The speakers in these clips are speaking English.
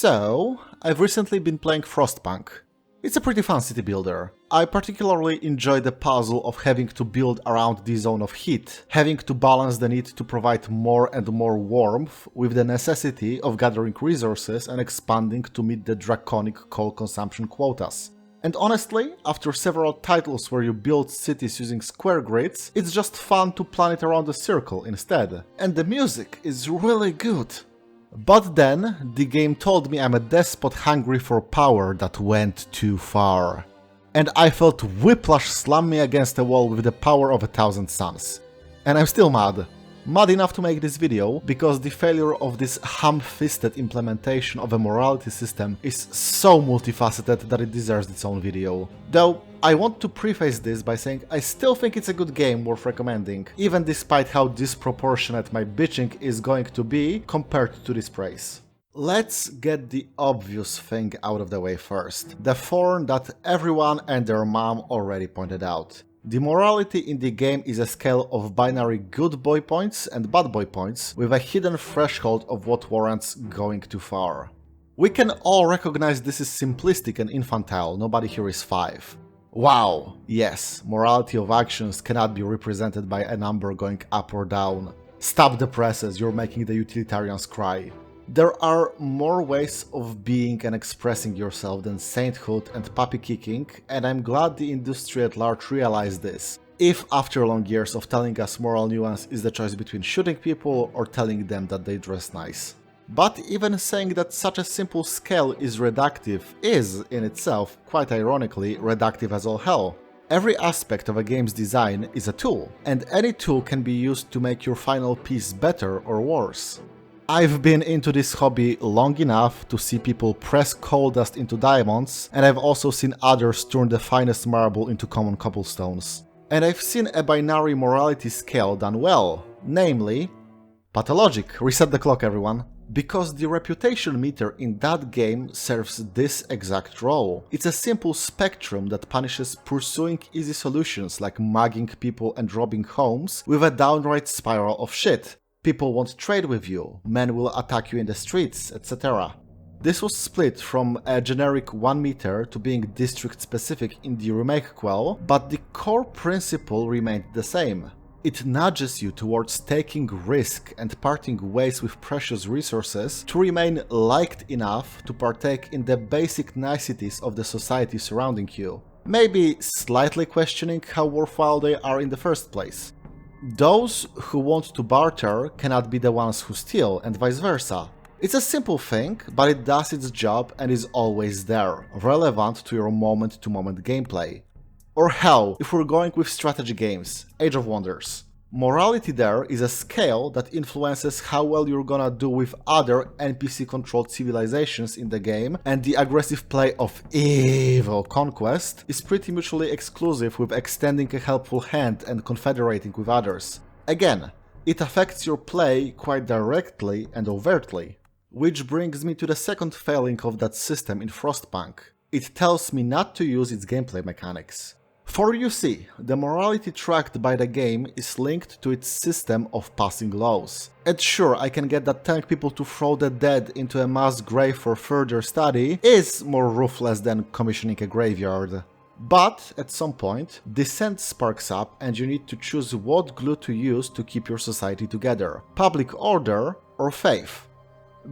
So, I've recently been playing Frostpunk. It's a pretty fun city builder. I particularly enjoy the puzzle of having to build around the zone of heat, having to balance the need to provide more and more warmth with the necessity of gathering resources and expanding to meet the draconic coal consumption quotas. And honestly, after several titles where you build cities using square grids, it's just fun to plan it around a circle instead. And the music is really good. But then, the game told me I'm a despot hungry for power that went too far. And I felt whiplash slam me against a wall with the power of 1,000 suns. And I'm still mad. Mad enough to make this video, because the failure of this ham-fisted implementation of a morality system is so multifaceted that it deserves its own video. Though, I want to preface this by saying I still think it's a good game worth recommending, even despite how disproportionate my bitching is going to be compared to this praise. Let's get the obvious thing out of the way first, the thorn that everyone and their mom already pointed out. The morality in the game is a scale of binary good boy points and bad boy points, with a hidden threshold of what warrants going too far. We can all recognize this is simplistic and infantile, nobody here is 5. Wow, yes, morality of actions cannot be represented by a number going up or down. Stop the presses, you're making the utilitarians cry. There are more ways of being and expressing yourself than sainthood and puppy kicking, and I'm glad the industry at large realized this. If after long years of telling us moral nuance is the choice between shooting people or telling them that they dress nice. But even saying that such a simple scale is reductive is, in itself, quite ironically, reductive as all hell. Every aspect of a game's design is a tool, and any tool can be used to make your final piece better or worse. I've been into this hobby long enough to see people press coal dust into diamonds, and I've also seen others turn the finest marble into common cobblestones. And I've seen a binary morality scale done well, namely... Pathologic, reset the clock everyone. Because the reputation meter in that game serves this exact role. It's a simple spectrum that punishes pursuing easy solutions like mugging people and robbing homes with a downright spiral of shit. People won't trade with you, men will attack you in the streets, etc. This was split from a generic 1 meter to being district specific in the remake quell, but the core principle remained the same. It nudges you towards taking risk and parting ways with precious resources to remain liked enough to partake in the basic niceties of the society surrounding you, maybe slightly questioning how worthwhile they are in the first place. Those who want to barter cannot be the ones who steal, and vice versa. It's a simple thing, but it does its job and is always there, relevant to your moment-to-moment gameplay. Or hell, if we're going with strategy games, Age of Wonders. Morality there is a scale that influences how well you're gonna do with other NPC-controlled civilizations in the game, and the aggressive play of evil conquest is pretty mutually exclusive with extending a helpful hand and confederating with others. Again, it affects your play quite directly and overtly. Which brings me to the second failing of that system in Frostpunk. It tells me not to use its gameplay mechanics. For you see, the morality tracked by the game is linked to its system of passing laws. And sure, I can get that telling people to throw the dead into a mass grave for further study is more ruthless than commissioning a graveyard. But, at some point, dissent sparks up and you need to choose what glue to use to keep your society together. Public order or faith.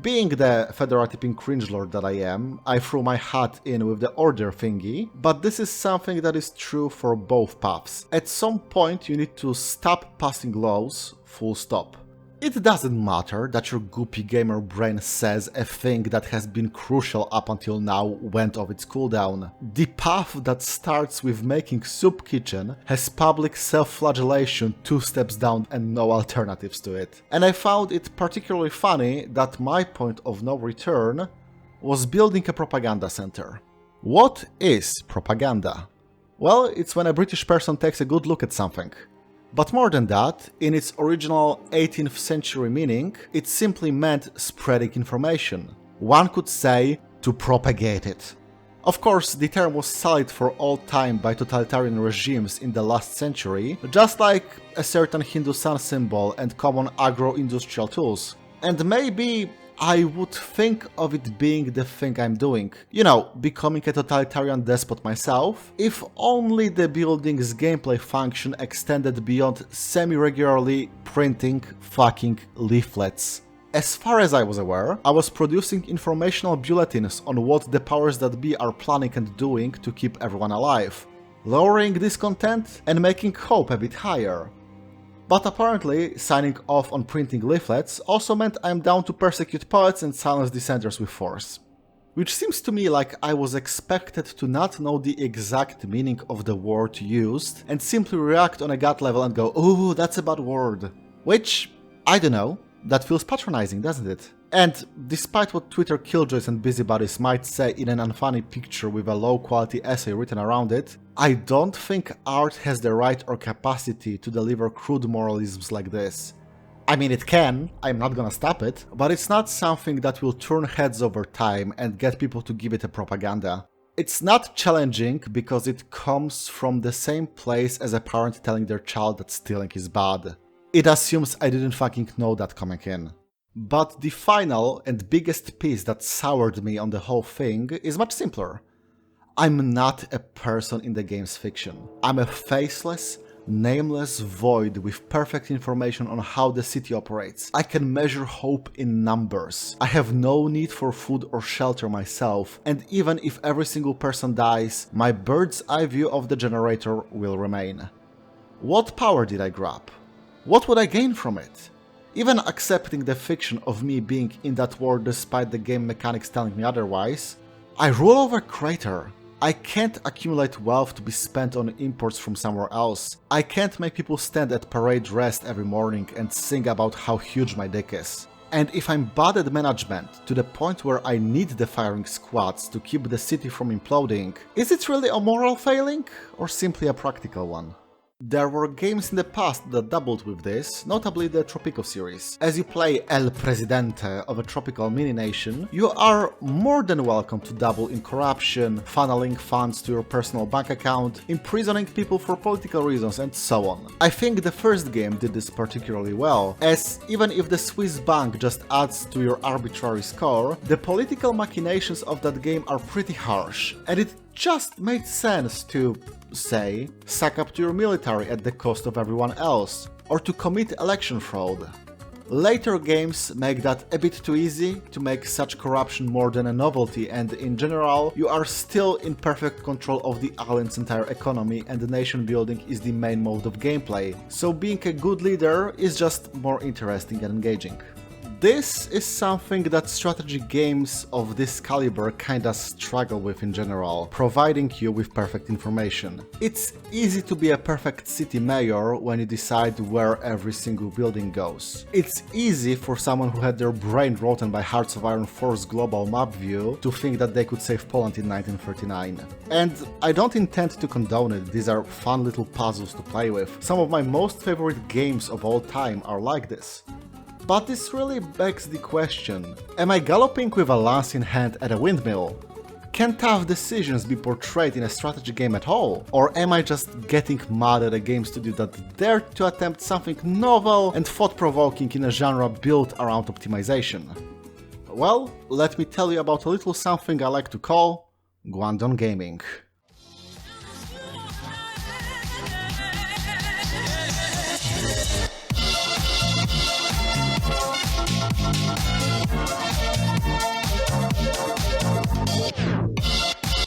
Being the fedora-tipping cringelord that I am, I threw my hat in with the order thingy, but this is something that is true for both paths. At some point you need to stop passing laws, full stop. It doesn't matter that your goopy gamer brain says a thing that has been crucial up until now went off its cooldown. The path that starts with making soup kitchen has public self-flagellation 2 steps down and no alternatives to it. And I found it particularly funny that my point of no return was building a propaganda center. What is propaganda? Well, it's when a British person takes a good look at something. But more than that, in its original 18th century meaning, it simply meant spreading information. One could say, to propagate it. Of course, the term was sullied for all time by totalitarian regimes in the last century, just like a certain Hindu sun symbol and common agro-industrial tools. And maybe I would think of it being the thing I'm doing. You know, becoming a totalitarian despot myself, if only the building's gameplay function extended beyond semi-regularly printing fucking leaflets. As far as I was aware, I was producing informational bulletins on what the powers that be are planning and doing to keep everyone alive, lowering discontent and making hope a bit higher. But apparently, signing off on printing leaflets also meant I'm down to persecute poets and silence dissenters with force. Which seems to me like I was expected to not know the exact meaning of the word used and simply react on a gut level and go, "Ooh, that's a bad word." Which, I don't know, that feels patronizing, doesn't it? And despite what Twitter killjoys and busybodies might say in an unfunny picture with a low-quality essay written around it, I don't think art has the right or capacity to deliver crude moralisms like this. I mean, it can, I'm not gonna stop it, but it's not something that will turn heads over time and get people to give it a propaganda. It's not challenging because it comes from the same place as a parent telling their child that stealing is bad. It assumes I didn't fucking know that coming in. But the final and biggest piece that soured me on the whole thing is much simpler. I'm not a person in the game's fiction. I'm a faceless, nameless void with perfect information on how the city operates. I can measure hope in numbers. I have no need for food or shelter myself, and even if every single person dies, my bird's eye view of the generator will remain. What power did I grab? What would I gain from it? Even accepting the fiction of me being in that world despite the game mechanics telling me otherwise, I rule over Crater. I can't accumulate wealth to be spent on imports from somewhere else. I can't make people stand at parade rest every morning and sing about how huge my dick is. And if I'm bad at management to the point where I need the firing squads to keep the city from imploding, is it really a moral failing or simply a practical one? There were games in the past that dabbled with this, notably the Tropico series. As you play El Presidente of a tropical mini-nation, you are more than welcome to dabble in corruption, funneling funds to your personal bank account, imprisoning people for political reasons, and so on. I think the first game did this particularly well, as even if the Swiss bank just adds to your arbitrary score, the political machinations of that game are pretty harsh, and it just made sense to, say, suck up to your military at the cost of everyone else, or to commit election fraud. Later games make that a bit too easy to make such corruption more than a novelty, and in general, you are still in perfect control of the island's entire economy and the nation building is the main mode of gameplay, so being a good leader is just more interesting and engaging. This is something that strategy games of this caliber kinda struggle with in general, providing you with perfect information. It's easy to be a perfect city mayor when you decide where every single building goes. It's easy for someone who had their brain rotten by Hearts of Iron 4's global map view to think that they could save Poland in 1939. And I don't intend to condone it, these are fun little puzzles to play with. Some of my most favorite games of all time are like this. But this really begs the question, am I galloping with a lance in hand at a windmill? Can tough decisions be portrayed in a strategy game at all? Or am I just getting mad at a game studio that dared to attempt something novel and thought-provoking in a genre built around optimization? Well, let me tell you about a little something I like to call Guangdong gaming.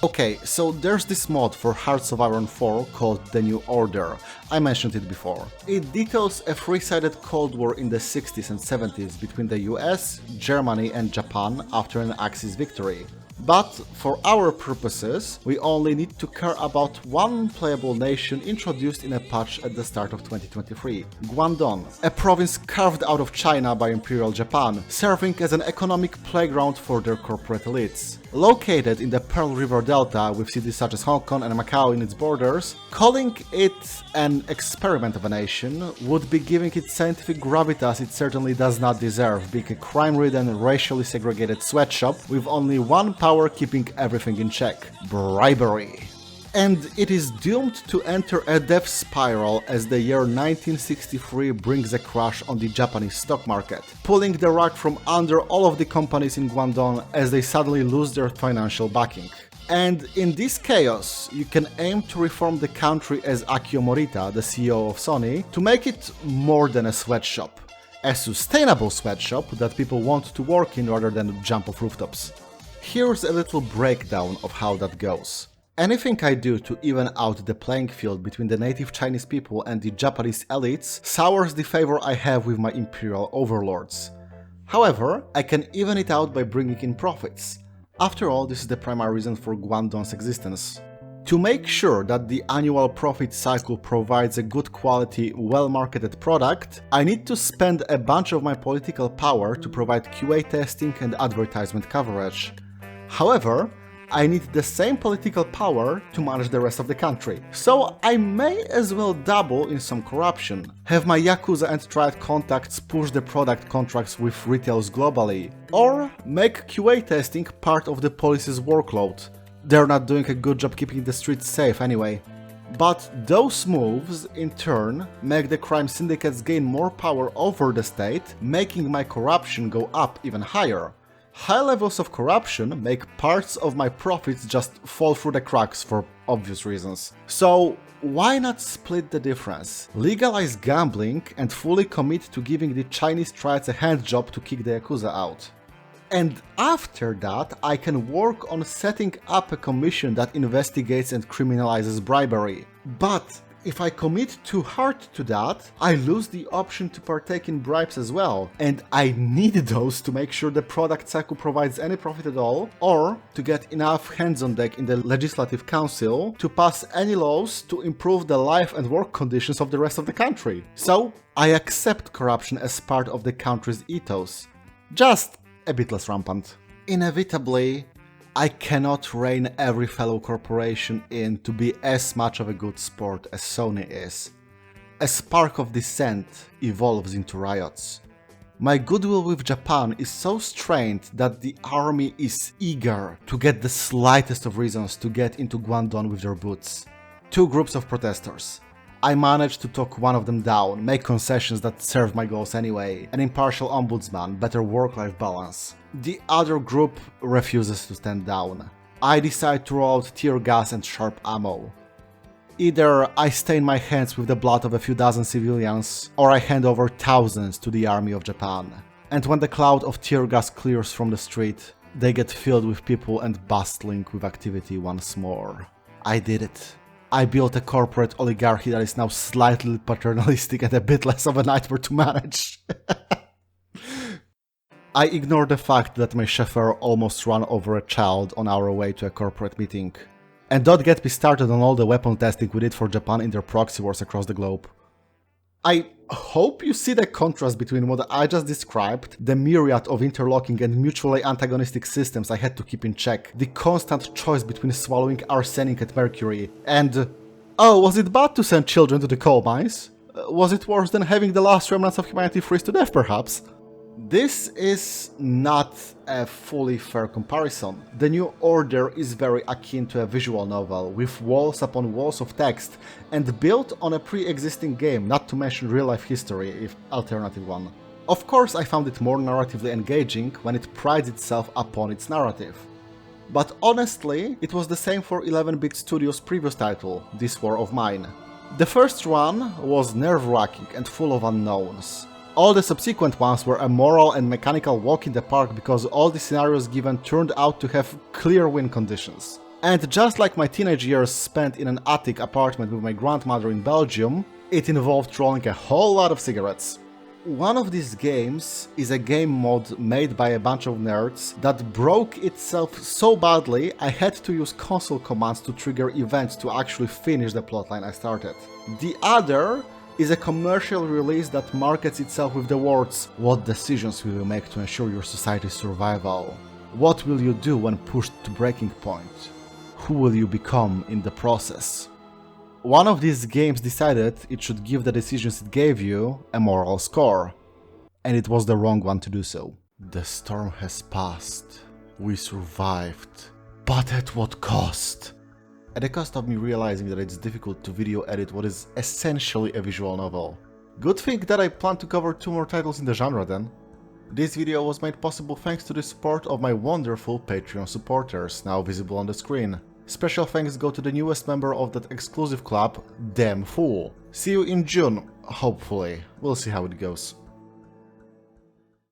Okay, so there's this mod for Hearts of Iron 4 called The New Order. I mentioned it before. It details a three-sided Cold War in the 60s and 70s between the US, Germany and Japan after an Axis victory. But for our purposes, we only need to care about one playable nation introduced in a patch at the start of 2023, Guangdong, a province carved out of China by Imperial Japan, serving as an economic playground for their corporate elites. Located in the Pearl River Delta with cities such as Hong Kong and Macau in its borders, calling it an experiment of a nation would be giving it scientific gravitas it certainly does not deserve, being a crime-ridden, racially segregated sweatshop with only one power keeping everything in check: bribery. And it is doomed to enter a death spiral as the year 1963 brings a crash on the Japanese stock market, pulling the rug from under all of the companies in Guangdong as they suddenly lose their financial backing. And in this chaos, you can aim to reform the country as Akio Morita, the CEO of Sony, to make it more than a sweatshop. A sustainable sweatshop that people want to work in rather than jump off rooftops. Here's a little breakdown of how that goes. Anything I do to even out the playing field between the native Chinese people and the Japanese elites sours the favor I have with my imperial overlords. However, I can even it out by bringing in profits. After all, this is the primary reason for Guangdong's existence. To make sure that the annual profit cycle provides a good quality, well-marketed product, I need to spend a bunch of my political power to provide QA testing and advertisement coverage. However, I need the same political power to manage the rest of the country. So I may as well dabble in some corruption, have my Yakuza and Triad contacts push the product contracts with retailers globally, or make QA testing part of the police's workload. They're not doing a good job keeping the streets safe anyway. But those moves, in turn, make the crime syndicates gain more power over the state, making my corruption go up even higher. High levels of corruption make parts of my profits just fall through the cracks for obvious reasons. So why not split the difference? Legalize gambling and fully commit to giving the Chinese triads a hand job to kick the Yakuza out. And after that, I can work on setting up a commission that investigates and criminalizes bribery. But if I commit too hard to that, I lose the option to partake in bribes as well, and I need those to make sure the product cycle provides any profit at all, or to get enough hands on deck in the Legislative Council to pass any laws to improve the life and work conditions of the rest of the country. So, I accept corruption as part of the country's ethos. Just a bit less rampant. Inevitably, I cannot rein every fellow corporation in to be as much of a good sport as Sony is. A spark of dissent evolves into riots. My goodwill with Japan is so strained that the army is eager to get the slightest of reasons to get into Guangdong with their boots. Two groups of protesters. I managed to talk one of them down, make concessions that serve my goals anyway, an impartial ombudsman, better work-life balance. The other group refuses to stand down. I decide to roll out tear gas and sharp ammo. Either I stain my hands with the blood of a few dozen civilians, or I hand over thousands to the army of Japan. And when the cloud of tear gas clears from the street, they get filled with people and bustling with activity once more. I did it. I built a corporate oligarchy that is now slightly paternalistic and a bit less of a nightmare to manage. I ignore the fact that my chauffeur almost ran over a child on our way to a corporate meeting. And don't get me started on all the weapon testing we did for Japan in their proxy wars across the globe. I hope you see the contrast between what I just described, the myriad of interlocking and mutually antagonistic systems I had to keep in check, the constant choice between swallowing arsenic and mercury, and... oh, was it bad to send children to the coal mines? Was it worse than having the last remnants of humanity freeze to death, perhaps? This is not a fully fair comparison. The New Order is very akin to a visual novel, with walls upon walls of text, and built on a pre-existing game, not to mention real-life history, if alternative one. Of course, I found it more narratively engaging when it prides itself upon its narrative. But honestly, it was the same for 11-bit Studios' previous title, This War of Mine. The first run was nerve-wracking and full of unknowns. All the subsequent ones were a moral and mechanical walk in the park because all the scenarios given turned out to have clear win conditions. And just like my teenage years spent in an attic apartment with my grandmother in Belgium, it involved rolling a whole lot of cigarettes. One of these games is a game mod made by a bunch of nerds that broke itself so badly I had to use console commands to trigger events to actually finish the plotline I started. The other is a commercial release that markets itself with the words, "What decisions will you make to ensure your society's survival? What will you do when pushed to breaking point? Who will you become in the process?" One of these games decided it should give the decisions it gave you a moral score, and it was the wrong one to do so. The storm has passed. We survived. But at what cost? at the cost of me realizing that it's difficult to video edit what is essentially a visual novel. Good thing that I plan to cover 2 more titles in the genre then. This video was made possible thanks to the support of my wonderful Patreon supporters, now visible on the screen. Special thanks go to the newest member of that exclusive club, Damn Fool. See you in June, hopefully. We'll see how it goes.